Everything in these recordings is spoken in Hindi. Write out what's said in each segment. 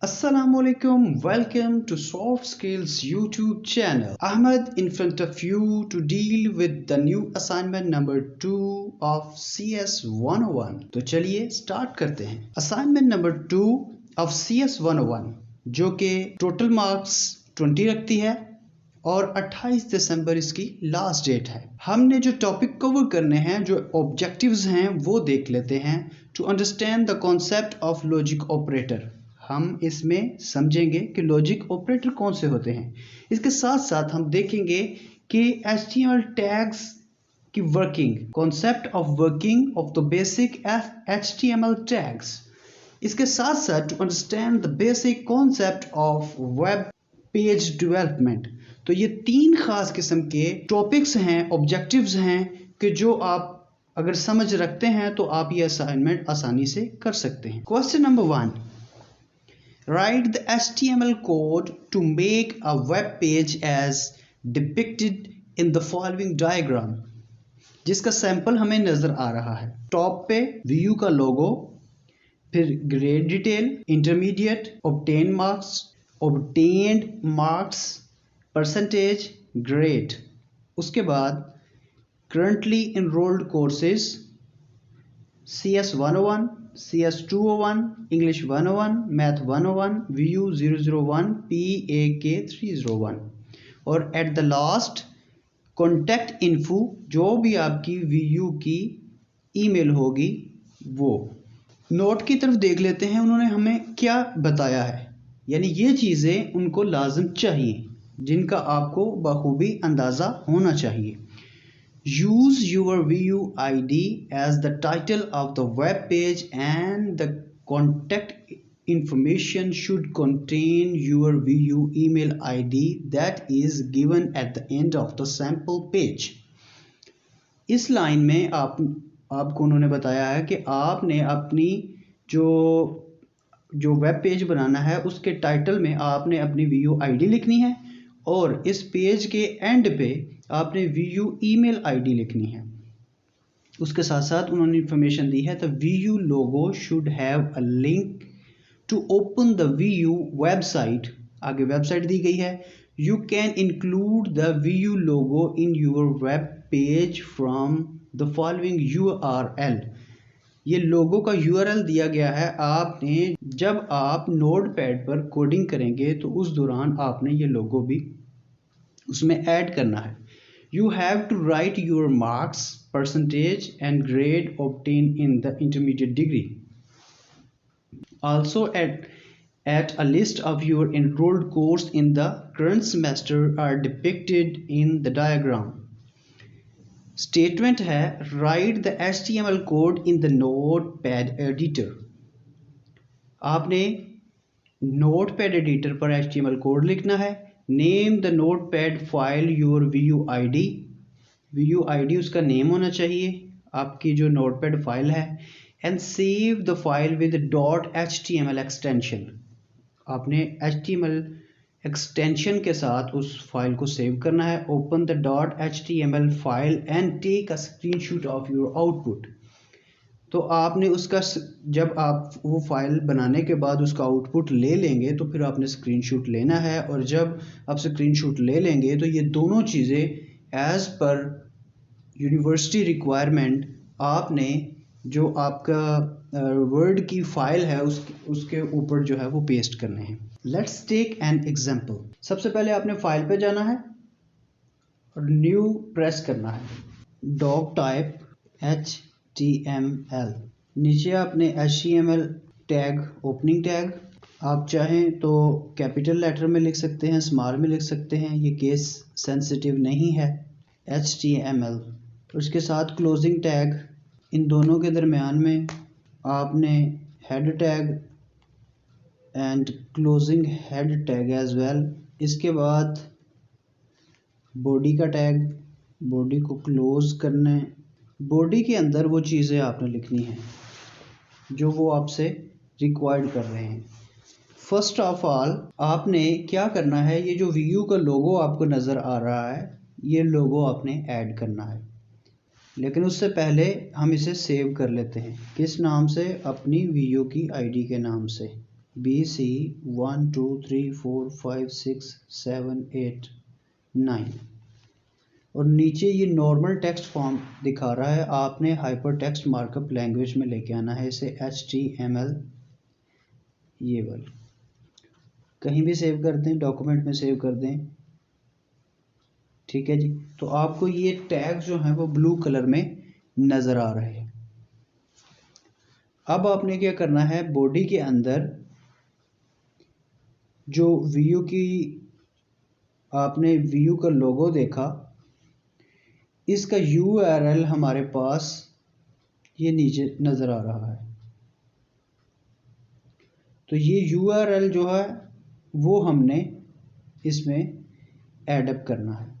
Assalamualaikum, welcome to Soft Skills YouTube channel. Ahmed in front of you to deal with the new assignment number 2 of CS 101. तो चलिए स्टार्ट करते हैं। असाइनमेंट नंबर 2 of CS 101 जो कि टोटल मार्क्स 20 रखती है और 28 दिसंबर इसकी लास्ट डेट है। हमने जो टॉपिक कवर करने हैं, जो ऑब्जेक्टिव्स हैं, वो देख लेते हैं। To understand the concept of logic operator, हम इसमें समझेंगे कि लॉजिक ऑपरेटर कौन से होते हैं। इसके साथ साथ हम देखेंगे कि HTML टैग्स की working, concept of working of the basic HTML tags. इसके साथ साथ to understand the basic concept of web page development. तो ये 3 खास किस्म के टॉपिक्स हैं, ऑब्जेक्टिव्स हैं कि जो आप अगर समझ रखते हैं तो आप ये असाइनमेंट आसानी से कर सकते हैं। Question number 1, write the HTML code to make a web page as depicted in the following diagram, जिसका सैंपल हमें नजर आ रहा है। टॉप पे व्यू का लोगो, फिर grade detail, intermediate, obtained marks, percentage, grade. उसके बाद currently enrolled courses CS 101, CS 201, English 101, Math 101, VU 001, PAK 301 और at the last contact info, जो भी आपकी VU की ईमेल होगी वो। नोट की तरफ देख लेते हैं उन्होंने हमें क्या बताया है, यानी ये चीज़ें उनको लाजम चाहिए जिनका आपको बखूबी अंदाज़ा होना चाहिए। Use your VU ID as the title of the web page and the contact information should contain your VU email ID that is given at the end of the sample page. इस लाइन में आपको उन्होंने बताया है कि आपने अपनी जो वेब पेज बनाना है उसके टाइटल में आपने अपनी VU ID लिखनी है और इस पेज के एंड पे आपने VU ईमेल ID लिखनी है। उसके साथ साथ उन्होंने इंफॉर्मेशन दी है, the VU logo should have a link to open the VU website. आगे वेबसाइट दी गई है। You can include the VU logo in your web page from the following URL। ये लोगो का URL दिया गया है। आपने जब आप नोटपैड पर कोडिंग करेंगे तो उस दौरान आपने ये लोगो भी उसमें ऐड करना है। You have to write your marks, percentage and grade obtained in the intermediate degree. Also at a list of your enrolled course in the current semester are depicted in the diagram. Statement है, write the HTML code in the notepad editor. आपने notepad editor पर HTML कोड लिखना है। Name the Notepad file your VU ID उसका नेम होना चाहिए, आपकी जो नोटपैड फाइल है। And save the file with .html extension. आपने HTML एक्सटेंशन के साथ उस फाइल को सेव करना है। Open the .html file and take a screenshot of your output. तो आपने उसका जब आप वो फाइल बनाने के बाद उसका आउटपुट ले लेंगे तो फिर आपने स्क्रीनशॉट लेना है, और जब आप स्क्रीनशॉट ले लेंगे तो ये दोनों चीज़ें एज़ पर यूनिवर्सिटी रिक्वायरमेंट आपने जो आपका वर्ड की फाइल है उसके ऊपर जो है वो पेस्ट करने हैं। Let's take an example. सबसे पहले आपने फाइल पे जाना है और न्यू प्रेस करना है। डॉक टाइप HTML, नीचे आपने HTML टैग, ओपनिंग टैग, आप चाहें तो कैपिटल लेटर में लिख सकते हैं, स्मॉल में लिख सकते हैं, ये केस सेंसिटिव नहीं है। HTML, उसके साथ क्लोजिंग टैग, इन दोनों के दरमियान में आपने head tag and closing head tag as well. इसके बाद बॉडी का टैग, बॉडी को क्लोज करने, बॉडी के अंदर वो चीज़ें आपने लिखनी हैं जो वो आपसे रिक्वायर्ड कर रहे हैं। फर्स्ट ऑफ ऑल आपने क्या करना है, ये जो VU का लोगो आपको नज़र आ रहा है ये लोगो आपने ऐड करना है, लेकिन उससे पहले हम इसे सेव कर लेते हैं। किस नाम से? अपनी VU की ID के नाम से। BC 1 2 3 4 5 6 7 8 9 और नीचे ये नॉर्मल टेक्स्ट फॉर्म दिखा रहा है। आपने हाइपर टेक्स्ट मार्कअप लैंग्वेज में लेके आना है इसे, HTML ये वाली। कहीं भी सेव कर दें, डॉक्यूमेंट में सेव कर दें, ठीक है जी। तो आपको ये टैग जो है वो ब्लू कलर में नज़र आ रहे हैं। अब आपने क्या करना है, बॉडी के अंदर जो वीयू की आपने वीयू का लोगो देखा, इसका URL हमारे पास ये नीचे नज़र आ रहा है। तो ये URL जो है वो हमने इसमें एडअप करना है।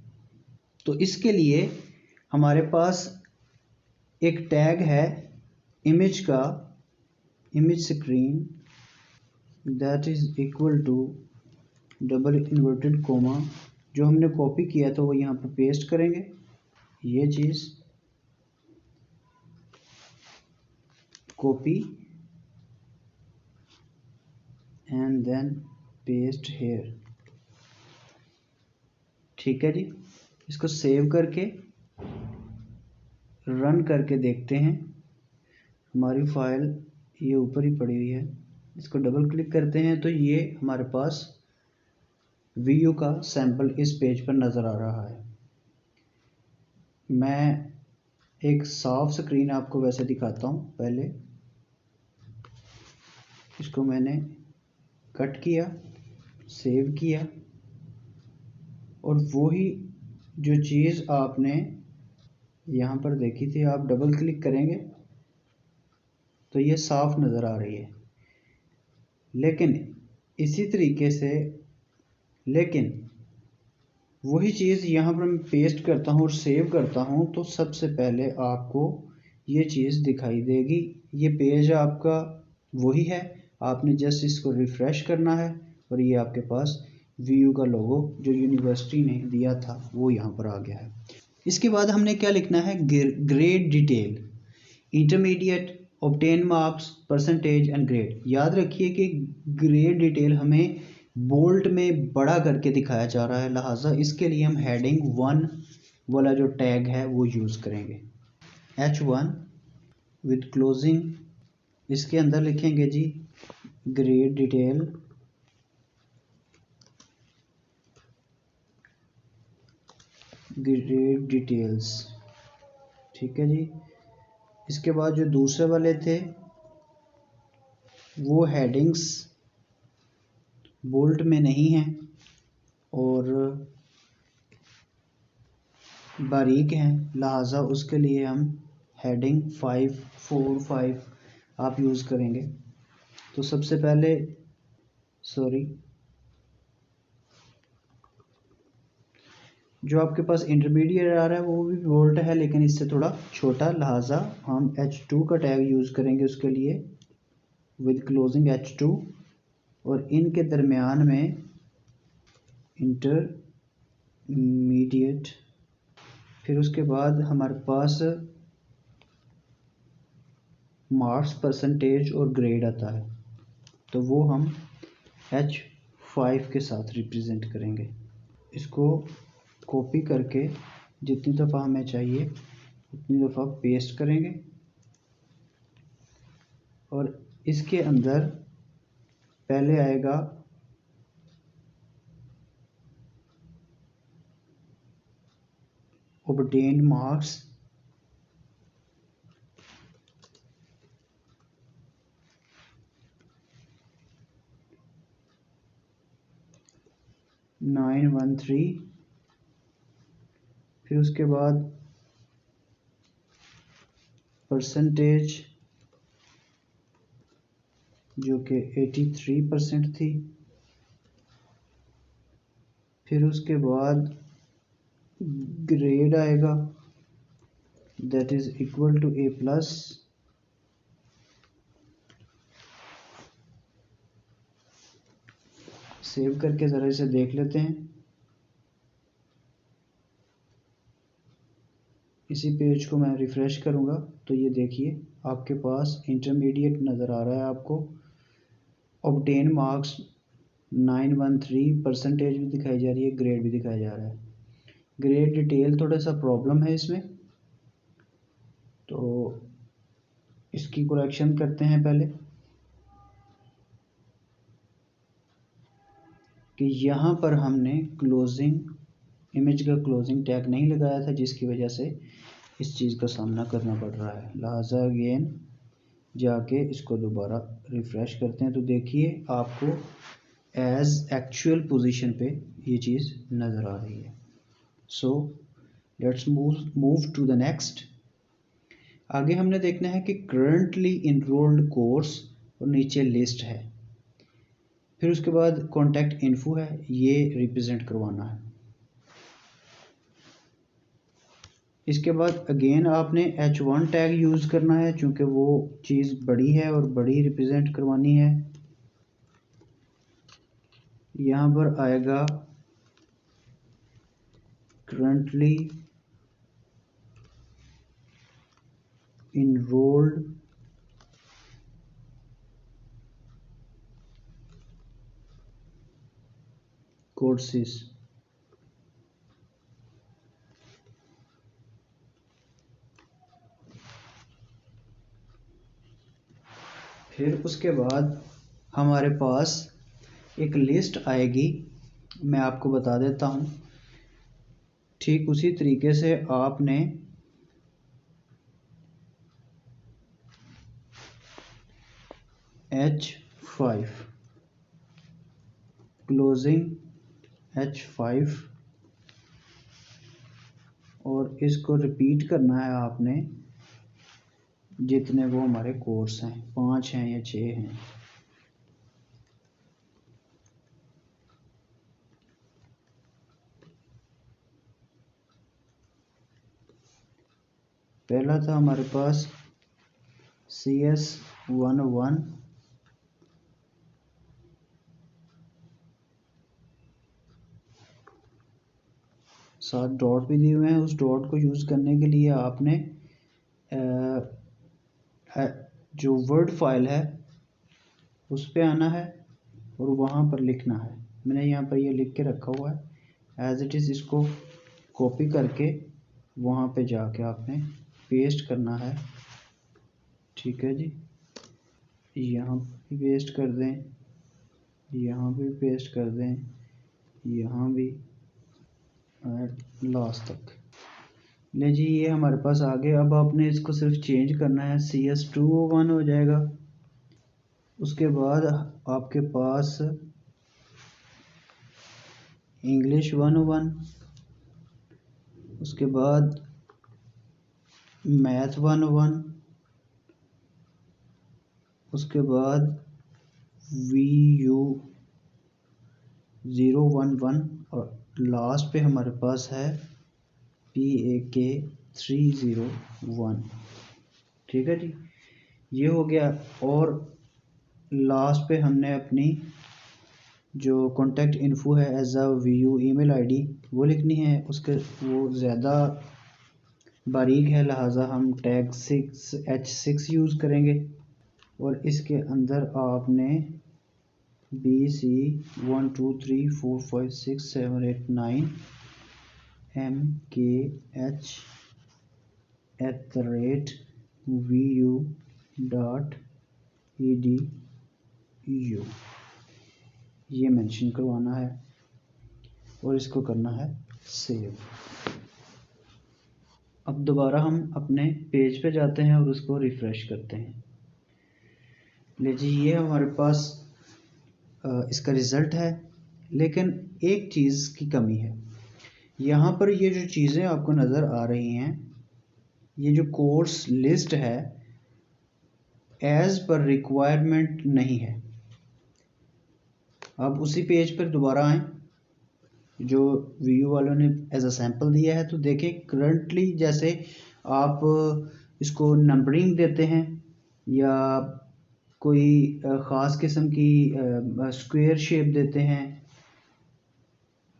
तो इसके लिए हमारे पास एक टैग है इमेज का, image screen that is equal to double inverted comma, जो हमने कॉपी किया तो वो यहाँ पर पेस्ट करेंगे। ये चीज़ copy and then paste here, ठीक है जी। इसको सेव करके रन करके देखते हैं। हमारी फाइल ये ऊपर ही पड़ी हुई है, इसको डबल क्लिक करते हैं तो ये हमारे पास वीयू का सैंपल इस पेज पर नज़र आ रहा है। मैं एक साफ स्क्रीन आपको वैसे दिखाता हूँ। पहले इसको मैंने कट किया, सेव किया, और वही जो चीज़ आपने यहाँ पर देखी थी, आप डबल क्लिक करेंगे तो ये साफ नज़र आ रही है। लेकिन इसी तरीके से, लेकिन वही चीज़ यहाँ पर मैं पेस्ट करता हूँ और सेव करता हूँ तो सबसे पहले आपको ये चीज़ दिखाई देगी। ये पेज आपका वही है, आपने जस्ट इसको रिफ़्रेश करना है और ये आपके पास वीयू का लोगो जो यूनिवर्सिटी ने दिया था वो यहाँ पर आ गया है। इसके बाद हमने क्या लिखना है, grade detail, intermediate, obtain marks, percentage and grade. याद रखिए कि ग्रेड डिटेल हमें बोल्ट में बड़ा करके दिखाया जा रहा है, लिहाजा इसके लिए हम हेडिंग 1 वाला जो टैग है वो यूज़ करेंगे। H1 विद क्लोजिंग, इसके अंदर लिखेंगे जी ग्रेड डिटेल, ग्रेड डिटेल्स, ठीक है जी। इसके बाद जो दूसरे वाले थे वो हेडिंग्स बोल्ट में नहीं हैं और बारीक हैं, लिहाजा उसके लिए हम हेडिंग 5 4 5 आप यूज़ करेंगे। तो सबसे पहले जो आपके पास इंटरमीडिएट आ रहा है वो भी बोल्ट है लेकिन इससे थोड़ा छोटा, लिहाजा हम H2 का टैग यूज़ करेंगे उसके लिए, विद क्लोजिंग H2, और इनके दरमियान में इंटरमीडिएट। फिर उसके बाद हमारे पास मार्क्स, परसेंटेज और ग्रेड आता है, तो वो हम H5 के साथ रिप्रेजेंट करेंगे। इसको कॉपी करके जितनी दफ़ा हमें चाहिए उतनी दफ़ा पेस्ट करेंगे और इसके अंदर पहले आएगा obtained marks, नाइन 913, फिर उसके बाद परसेंटेज जो कि 83% थी, फिर उसके बाद ग्रेड आएगा that is equal to A+, save करके ज़रा इसे देख लेते हैं। इसी पेज को मैं रिफ़्रेश करूँगा तो ये देखिए आपके पास इंटरमीडिएट नज़र आ रहा है आपको, ऑब्टेन मार्क्स 913 परसेंटेज भी दिखाई जा रही है, ग्रेड भी दिखाया जा रहा है। ग्रेड डिटेल थोड़ा सा प्रॉब्लम है इसमें, तो इसकी करेक्शन करते हैं पहले कि यहाँ पर हमने क्लोजिंग इमेज का क्लोजिंग टैग नहीं लगाया था, जिसकी वजह से इस चीज़ का सामना करना पड़ रहा है। लिहाजा अगेन जाके इसको दोबारा रिफ़्रेश करते हैं तो देखिए आपको एज एक्चुअल पोजीशन पे ये चीज़ नज़र आ रही है। So let's move to the next. आगे हमने देखना है कि करंटली इनरोल्ड कोर्स और नीचे लिस्ट है, फिर उसके बाद कॉन्टैक्ट इन्फो है, ये रिप्रेजेंट करवाना है। इसके बाद अगेन आपने H1 टैग यूज़ करना है, चूँकि वो चीज़ बड़ी है और बड़ी रिप्रेजेंट करवानी है। यहाँ पर आएगा करंटली इनरोल्ड कोर्सेस। फिर उसके बाद हमारे पास एक लिस्ट आएगी, मैं आपको बता देता हूँ। ठीक उसी तरीके से आपने H5 क्लोजिंग H5 और इसको रिपीट करना है आपने, जितने वो हमारे कोर्स हैं, 5 हैं या 6 हैं। पहला था हमारे पास CS101, साथ डॉट भी दिए हुए हैं। उस डॉट को यूज़ करने के लिए आपने जो वर्ड फाइल है उस पे आना है और वहाँ पर लिखना है। मैंने यहाँ पर ये लिख के रखा हुआ है एज इट इज़। इसको कॉपी करके वहाँ पे जाके आपने पेस्ट करना है। ठीक है जी, यहाँ भी पेस्ट कर दें, यहाँ भी पेस्ट कर दें, यहाँ भी लास्ट तक। ले जी, ये हमारे पास आ गए। अब आपने इसको सिर्फ चेंज करना है, CS201 हो जाएगा। उसके बाद आपके पास इंग्लिश 101, उसके बाद मैथ 101, उसके बाद VU 011 और लास्ट पे हमारे पास है PAK 301। ठीक है जी, ये हो गया। और लास्ट पे हमने अपनी जो कॉन्टैक्ट इन्फो है as a VU email ID वो लिखनी है। उसके वो ज़्यादा बारीक है, लिहाजा हम टैग H6 यूज़ करेंगे। और इसके अंदर आपने BC 1 2 3 4 5 6 7 8 9 MKH@vu.edu ये मेंशन करवाना है और इसको करना है सेव। अब दोबारा हम अपने पेज पे जाते हैं और उसको रिफ़्रेश करते हैं। ले जी, ये हमारे पास इसका रिज़ल्ट है, लेकिन एक चीज़ की कमी है। यहाँ पर ये जो चीज़ें आपको नज़र आ रही हैं, ये जो कोर्स लिस्ट है एज़ पर रिक्वायरमेंट नहीं है। अब उसी पेज पर दोबारा आएँ जो VU वालों ने एज अ सैम्पल दिया है, तो देखें करंटली जैसे आप इसको नंबरिंग देते हैं या कोई ख़ास किस्म की स्क्वायर शेप देते हैं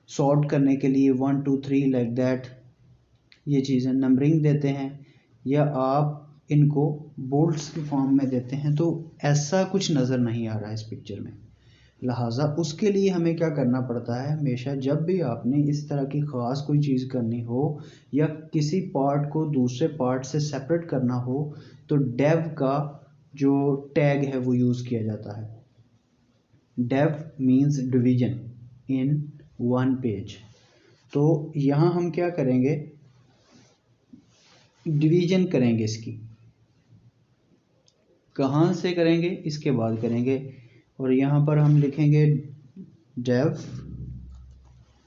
सॉर्ट करने के लिए 1 2 3 लाइक दैट, ये चीज़ें नंबरिंग देते हैं, या आप इनको बोल्ट्स की फॉर्म में देते हैं, तो ऐसा कुछ नज़र नहीं आ रहा है इस पिक्चर में। लिहाजा उसके लिए हमें क्या करना पड़ता है, हमेशा जब भी आपने इस तरह की ख़ास कोई चीज़ करनी हो या किसी पार्ट को दूसरे पार्ट से सेपरेट करना हो, तो डेव का जो टैग है वो यूज़ किया जाता है। Div means division in one page. तो यहाँ हम क्या करेंगे, डिवीजन करेंगे इसकी। कहाँ से करेंगे, इसके बाद करेंगे। और यहाँ पर हम लिखेंगे डेव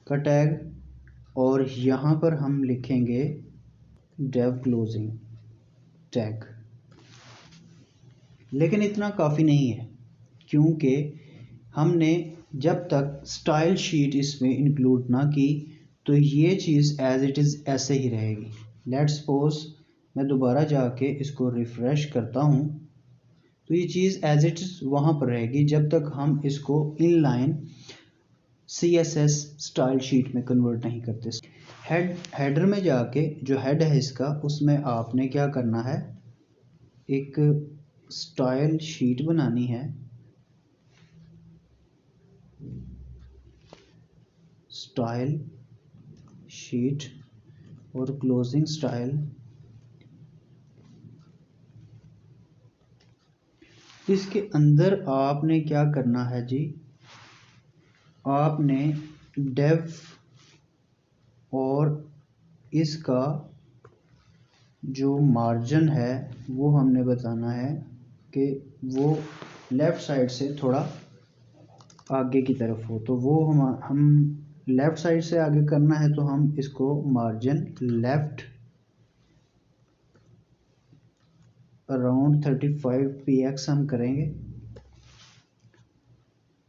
का टैग और यहाँ पर हम लिखेंगे डेव क्लोजिंग टैग। लेकिन इतना काफ़ी नहीं है, क्योंकि हमने जब तक स्टाइल शीट इसमें इंक्लूड ना की तो ये चीज़ एज इट इज़ ऐसे ही रहेगी। लेट्स सपोज मैं दोबारा जाके इसको रिफ़्रेश करता हूँ तो ये चीज़ एज इट इज़ वहाँ पर रहेगी जब तक हम इसको इनलाइन CSS स्टाइल शीट में कन्वर्ट नहीं करते। हेडर में जाके जो हेड है इसका, उसमें आपने क्या करना है, एक स्टाइल शीट बनानी है। स्टाइल शीट और क्लोजिंग स्टाइल। इसके अंदर आपने क्या करना है जी, आपने डेव और इसका जो मार्जिन है वो हमने बताना है कि वो लेफ़्ट साइड से थोड़ा आगे की तरफ हो। तो वो हम लेफ़्ट साइड से आगे करना है तो हम इसको मार्जिन लेफ़्ट अराउंड 35 px हम करेंगे,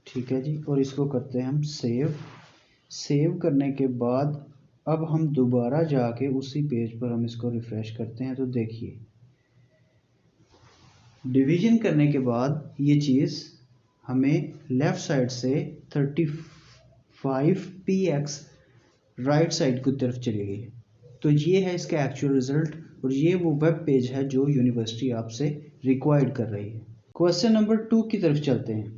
ठीक है जी। और इसको करते हैं हम सेव करने के बाद अब हम दोबारा जाके उसी पेज पर हम इसको रिफ़्रेश करते हैं तो देखिए डिवीजन करने के बाद ये चीज़ हमें लेफ़्ट साइड से 35 px राइट साइड की तरफ चली गई। तो ये है इसका एक्चुअल रिज़ल्ट और ये वो वेब पेज है जो यूनिवर्सिटी आपसे रिक्वायर्ड कर रही है। क्वेश्चन नंबर 2 की तरफ चलते हैं।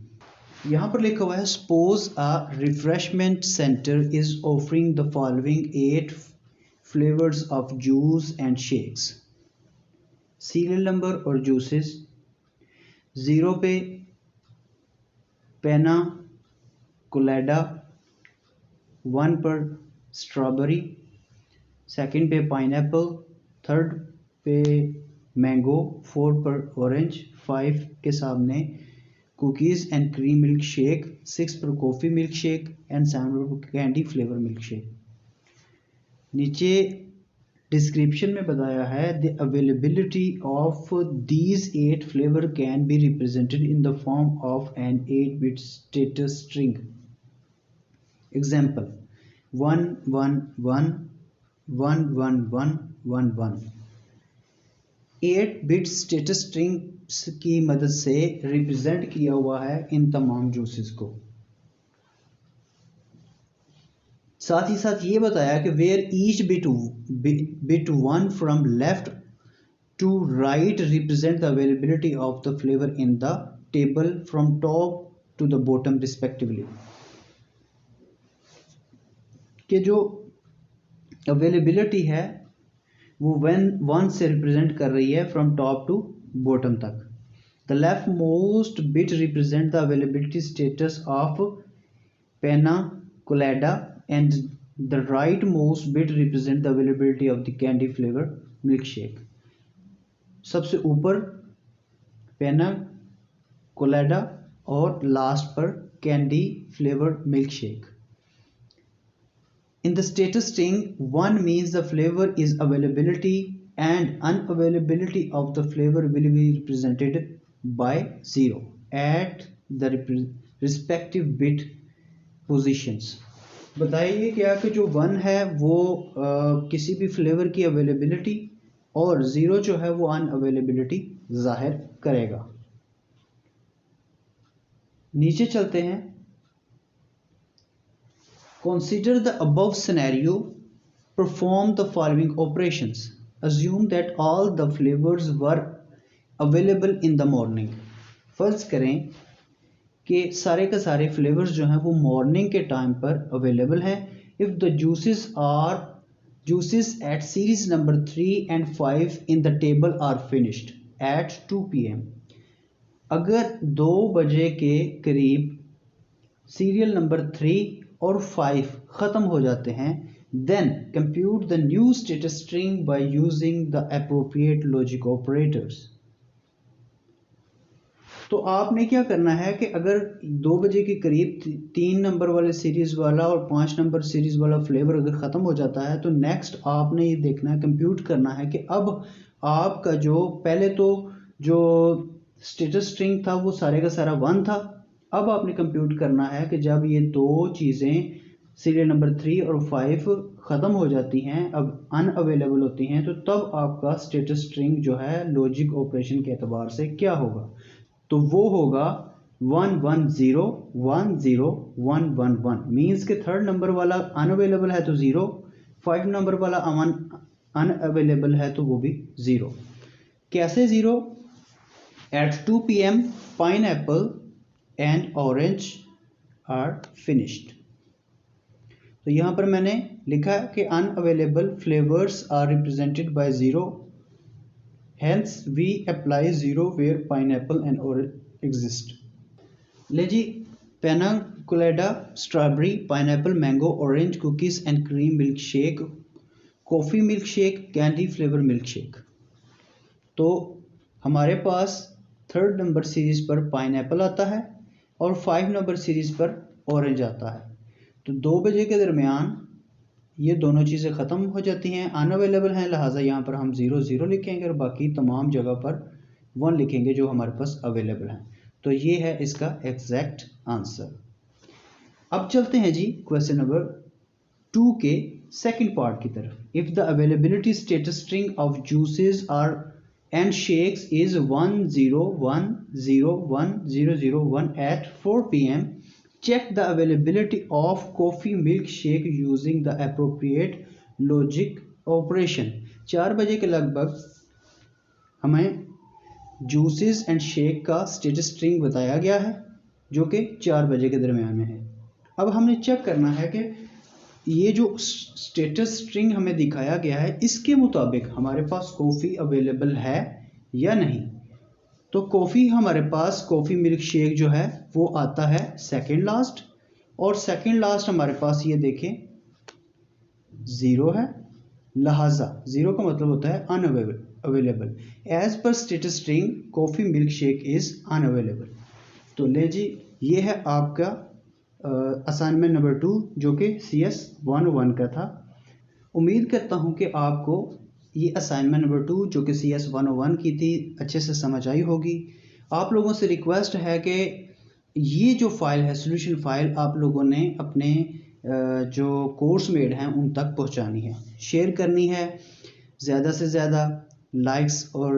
यहाँ पर लिखा हुआ है suppose a refreshment centre is offering the following 8 flavours of juice and shakes. Serial number और जूसेस 0 पे पेना कोलेडा, 1 पर स्ट्रॉबेरी, सेकंड पे पाइनएप्पल, थर्ड पे मैंगो, 4 पर ऑरेंज, 5 के सामने cookies and cream milk shake, 6 पर कॉफ़ी मिल्क शेक एंड 7 पर कैंडी फ्लेवर मिल्क शेक। नीचे डिस्क्रिप्शन में बताया है the availability of these 8 flavour can be represented in the form of an 8-bit status string. Example 1 1 1 1 1 1 1 1। 8-bit status string की मदद से रिप्रेजेंट किया हुआ है इन तमाम जूसेस को। साथ ही साथ ये बताया कि where each bit 1 from left to right represent the availability of the flavour in the table from top to the bottom respectively. कि जो अवेलेबिलिटी है वो 1 से रिप्रेजेंट कर रही है फ्रॉम टॉप टू बॉटम तक। The left most bit represent the availability status of pina colada and the right most bit represent the availability of the candy flavour milkshake. सबसे ऊपर पेना कोलेडा और लास्ट पर candy flavour milkshake. In the status string, 1 means the flavor is availability and unavailability of the flavor will be represented by 0 at the respective bit positions. बताइए क्या कि जो 1 है वो किसी भी फ्लेवर की अवेलेबिलिटी और 0 जो है वो अनअवेलेबिलिटी जाहिर करेगा। नीचे चलते हैं। Consider the above scenario. Perform the following operations. assume that all the flavors were available in the morning. फर्ज करें कि सारे के सारे फ्लेवर्स जो हैं वो मॉर्निंग के टाइम पर अवेलेबल हैं. If the juices at series number 3 and 5 in the table are finished at 2 p.m. अगर 2 बजे के करीब सीरियल नंबर 3 और 5 ख़त्म हो जाते हैं, then compute the new status string by using the appropriate logic operators. तो आपने क्या करना है कि अगर 2 बजे के करीब 3 नंबर वाले सीरीज़ वाला और 5 नंबर सीरीज़ वाला फ्लेवर अगर ख़त्म हो जाता है, तो नेक्स्ट आपने ये देखना है, कंप्यूट करना है कि अब आपका जो पहले तो जो स्टेटस स्ट्रिंग था वो सारे का सारा 1 था. अब आपने कंप्यूट करना है कि जब ये दो चीज़ें सीरियल नंबर 3 और 5 ख़त्म हो जाती हैं, अब अनअवेलेबल होती हैं, तो तब आपका स्टेटस स्ट्रिंग जो है लॉजिक ऑपरेशन के एतबार से क्या होगा. तो वो होगा 1 1 0 1 0 1 1 1. मीन्स के थर्ड नंबर वाला अनअवेलेबल है तो 0, 5 नंबर वाला अनअवेलेबल है तो वो भी 0. कैसे 0? At 2 p.m. Pineapple and orange are finished. तो यहाँ पर मैंने लिखा कि unavailable flavours are represented by 0. Hence we apply 0 where pineapple and orange exist. ले जी, pina colada, strawberry, pineapple, mango, orange, cookies and cream milkshake, coffee milk shake, candy flavour milkshake. तो हमारे पास थर्ड नंबर सीरीज़ पर पाइनएप्पल आता है और 5 नंबर सीरीज़ पर ऑरेंज आता है. तो 2 बजे के दरमियान ये दोनों चीज़ें ख़त्म हो जाती हैं, अनअवेलेबल हैं, लिहाजा यहाँ पर हम 0 0 लिखेंगे और बाकी तमाम जगह पर 1 लिखेंगे जो हमारे पास अवेलेबल हैं. तो ये है इसका एग्जैक्ट आंसर. अब चलते हैं जी क्वेश्चन नंबर 2 के सेकंड पार्ट की तरफ. If the availability status string of juices are and shakes is 1 0 1 0 1 0 0 1 at 4 p.m. Check the availability of coffee milkshake using the appropriate logic operation. 4 बजे के लगभग हमें जूसेस एंड शेक का स्टेटस स्ट्रिंग बताया गया है जो कि 4 बजे के दरमियान में है. अब हमने चेक करना है कि ये जो स्टेटस स्ट्रिंग हमें दिखाया गया है इसके मुताबिक हमारे पास कॉफ़ी अवेलेबल है या नहीं. तो कॉफ़ी हमारे पास कॉफ़ी मिल्क शेक जो है वो आता है सेकंड लास्ट, और सेकंड लास्ट हमारे पास ये देखें 0 है, लिहाजा 0 का मतलब होता है unavailable. As per status string coffee milk shake is unavailable. तो ले जी, ये है आपका असाइनमेंट नंबर 2 जो कि CS 101 का था. उम्मीद करता हूँ कि आपको ये असाइनमेंट नंबर 2 जो कि CS 101 की थी अच्छे से समझ आई होगी. आप लोगों से रिक्वेस्ट है कि ये जो फाइल है सोल्यूशन फाइल आप लोगों ने अपने जो कोर्स मेट हैं उन तक पहुंचानी है, शेयर करनी है ज़्यादा से ज़्यादा. लाइक्स और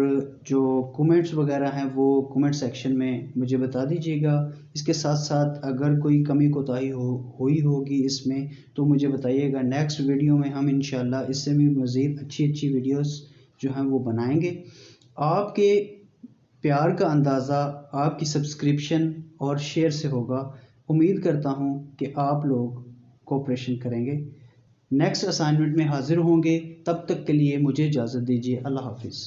जो कमेंट्स वगैरह हैं वो कमेंट सेक्शन में मुझे बता दीजिएगा. इसके साथ साथ अगर कोई कमी कोताही हुई होगी इसमें तो मुझे बताइएगा. नेक्स्ट वीडियो में हम इंशाल्लाह इससे भी मज़ीद अच्छी वीडियोस जो हैं वो बनाएंगे. आपके प्यार का अंदाज़ा आपकी सब्सक्रिप्शन और शेयर से होगा. उम्मीद करता हूँ कि आप लोग कोऑपरेशन करेंगे. नेक्स्ट असाइनमेंट में हाज़िर होंगे, तब तक के लिए मुझे इजाज़त दीजिए. अल्लाह हाफिज़.